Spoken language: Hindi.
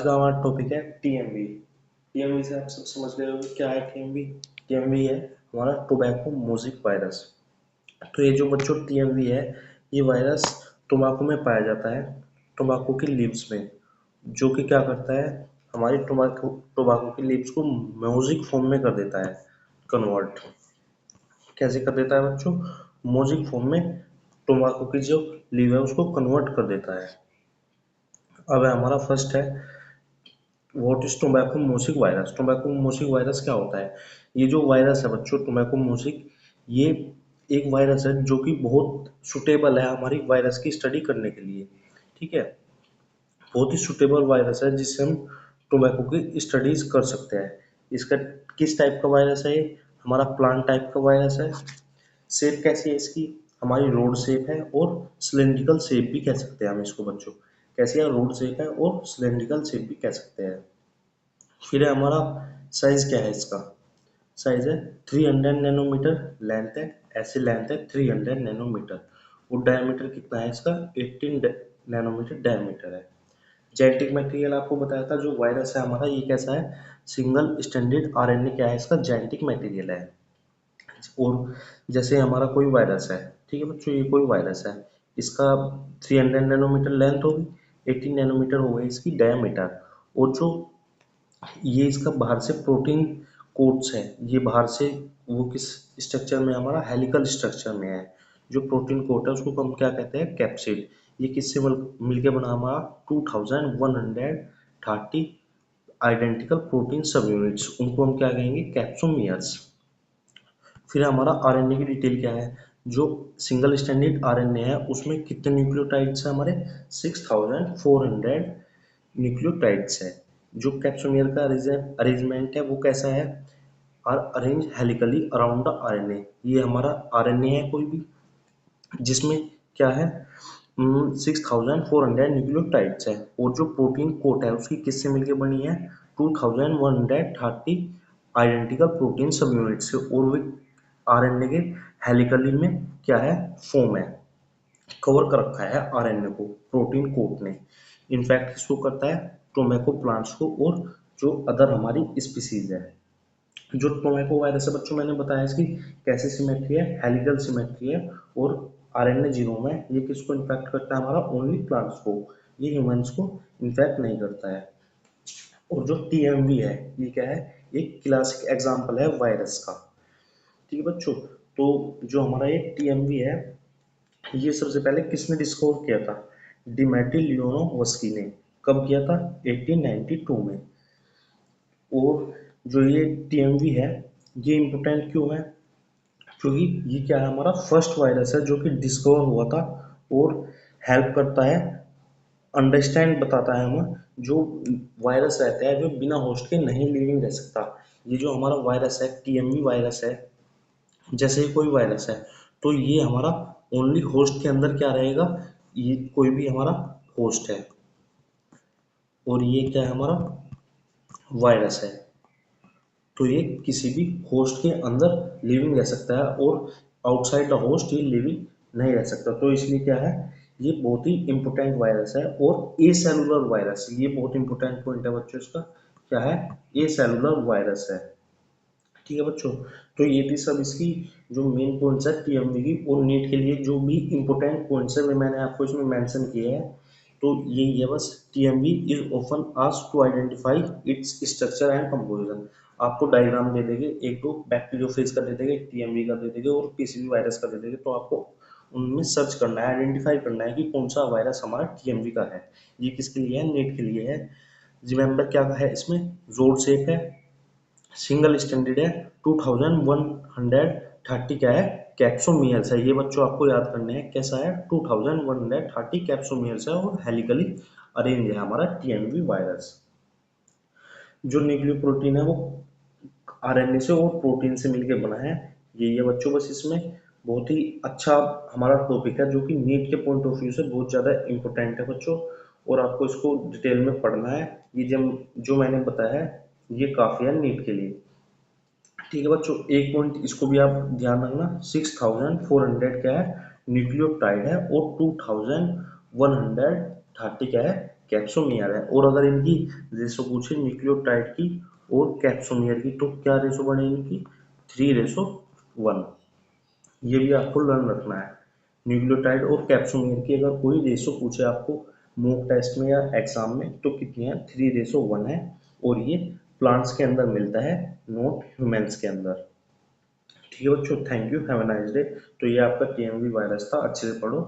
का हमारा टॉपिक है टीएमवी। टीएमवी से आप सब समझ गए होंगे क्या है टीएमवी। टीएमवी है हमारा टोबैको मोज़ेक वायरस। तो ये जो बच्चों टीएमवी है, ये वायरस टोबैको में पाया जाता है, टोबैको की लीव्स में, जो कि क्या करता है, हमारी टोबैको टोबैको की लीव्स को मोज़ेक फॉर्म में कर देता है कन्वर्ट। कैसे कर देता है बच्चों? मोज़ेक फॉर्म में टोबैको की जो लीव है उसको कन्वर्ट कर देता है। अब हमारा फर्स्ट है what is tobacco mosaic virus. Tobacco mosaic virus क्या होता है? ये जो वायरस है बच्चों टोबैको मोज़ेक, ये एक वायरस है जो कि बहुत सुटेबल है हमारी वायरस की स्टडी करने के लिए। ठीक है, बहुत ही सुटेबल वायरस है जिससे हम टोबैको की स्टडीज कर सकते हैं। इसका किस टाइप का वायरस है? ये हमारा प्लांट टाइप का वायरस है। शेप कैसी है इसकी? हमारी रोड शेप है और सिलेंड्रिकल शेप भी कह सकते हैं हम इसको बच्चों। कैसी है? रोड शेप है और सिलेंड्रिकल शेप भी कह सकते हैं। फिर है हमारा साइज क्या है इसका? साइज है 300 नैनोमीटर लेंथ है। ऐसे लेंथ है 300 नैनोमीटर और डायमीटर कितना है इसका? 18 नैनोमीटर डायमीटर है। जेनेटिक मटेरियल आपको बताया था, जो वायरस है हमारा ये कैसा है? सिंगल स्टैंडर्ड आरएनए क्या है इसका? जेनेटिक मटेरियल है। और जैसे हमारा कोई वायरस है, ठीक है बच्चों, ये कोई वायरस है, इसका 300 नैनोमीटर लेंथ होगी, 18 नैनोमीटर हो गई इसकी डायमीटर। और जो ये इसका बाहर से प्रोटीन कोट्स है, ये बाहर से वो किस स्ट्रक्चर में? हमारा हेलिकल स्ट्रक्चर में है। जो प्रोटीन कोट है उसको हम क्या कहते हैं? कैप्सिड। ये किससे मिलके बना? हमारा 2130 आइडेंटिकल प्रोटीन सब यूनिट्स, उनको हम क्या कहेंगे? कैप्सोमियर्स। फिर हमारा आरएनए की डिटेल क्या है? जो सिंगल स्टैंडर्ड आरएनए है उसमें कितने न्यूक्लियोटाइड्स है हमारे? 6400 न्यूक्लियोटाइड्स है। जो कैप्सोमियर का अरेंजमेंट है वो कैसा है? Are arrange helically around the RNA. ये हमारा आरएनए है कोई भी, जिसमें क्या है? 6400 न्यूक्लियोटाइड्स है। और जो प्रोटीन कोट है उसकी किससे मिलकर बनी है? 2130 आइडेंटिकल प्रोटीन सब यूनिट से। और वो आरएनए के हेलिकली में क्या है? फॉर्म है, कवर कर रखा है आरएनए को प्रोटीन कोट ने। इनफैक्ट इसको करता है टोबैको प्लांट्स को और जो अदर हमारी स्पीसीज है। जो टोबैको वायरस है बच्चों, मैंने बताया इसकी कैसे सिमेट्री है? हेलिकल सिमेट्री है। और आरएनए जीनोम है। ये किसको इन्फेक्ट करता है? हमारा ओनली प्लांट्स को, ये ह्यूमंस को इन्फेक्ट नहीं करता है। और जो टीएमवी है ये क्या है? एक क्लासिक एग्जांपल है वायरस का। ठीक है बच्चों, तो जो हमारा ये टीएमवी है, ये सबसे पहले किसने डिस्कवर किया था? डिमेट्री लियोनोवस्की ने। कब किया था? 1892 में। और जो ये टीएमवी है ये इम्पोर्टेंट क्यों है? क्योंकि ये क्या है? हमारा फर्स्ट वायरस है जो कि डिस्कवर हुआ था और हेल्प करता है, अंडरस्टैंड बताता है हमें। जो वायरस रहता है जो बिना होस्ट के नहीं लिविंग रह सकता। ये जो हमारा वायरस है टीएमवी वायरस है, जैसे ही कोई वायरस है तो ये हमारा ओनली होस्ट के अंदर क्या रहेगा? ये कोई भी हमारा होस्ट है और ये क्या है? हमारा वायरस है, तो ये किसी भी होस्ट के अंदर लिविंग रह सकता है और आउटसाइड द होस्ट ये लिविंग नहीं रह सकता। तो इसलिए क्या है? ये बहुत ही इंपॉर्टेंट वायरस है। और ए सेलुलर वायरस, ये बहुत इंपॉर्टेंट पॉइंट है बच्चों इसका, क्या है? ए सेलुलर वायरस है। ठीक है बच्चों, तो ये थी सब इसकी जो मेन पॉइंट्स है टीएमवी की। और नीट के लिए जो भी इंपॉर्टेंट पॉइंट्स है वे मैंने आपको इसमें मेंशन किए हैं। तो यही है बस। TMV is often asked to identify its structure and composition. आपको डायग्राम दे देंगे, एक तो बैक्टीरियोफेज का दे देंगे, टीएमवी का दे देंगे और किसी भी वायरस का दे देंगे, तो आपको उनमें सर्च करना है, आइडेंटिफाई करना है कि कौन सा वायरस हमारा टीएमवी का है। ये किसके लिए है? नीट के लिए है। रिमेंबर क्या है इसमें? रोड शेप है, सिंगल स्टैंडर्ड है, 2130 क्या है? कैप्सोमियर्स है। ये बच्चों आपको याद करने हैं कैसा है? 2130 कैप्सोमियर्स है और हेलिकली अरेंज है हमारा टीएमवी वायरस। जो न्यूक्लियो प्रोटीन है वो आरएनए से और प्रोटीन से मिलकर बना है। ये बच्चों बस इसमें बहुत ही अच्छा हमारा टॉपिक है जो कि नीट के पॉइंट ऑफ व्यू से बहुत ज़्यादा इंपॉर्टेंट है बच्चों। और आपको इसको डिटेल में पढ़ना है। ये जो मैंने बताया है ये काफ़ी है नीट के लिए। ठीक है बच्चों, एक पॉइंट इसको भी आप ध्यान रखना, 6400 क्या है? न्यूक्लियोटाइड है और 2130 क्या है? कैप्सोमियर है। और अगर इनकी रेशो पूछे न्यूक्लियोटाइड की और कैप्सोमियर की, तो क्या रेशो बने इनकी? 3:1। ये भी आपको लर्न रखना है। न्यूक्लियोटाइड और कैप्सोमियर की अगर कोई रेशो पूछे आपको मॉक टेस्ट में या एग्जाम में, तो कितनी है? 3:1 है। और ये प्लांट्स के अंदर मिलता है, नॉट ह्यूमंस के अंदर। ठीक है बच्चों, thank you, have a nice day. तो ये आपका टीएमवी वायरस था, अच्छे से पढ़ो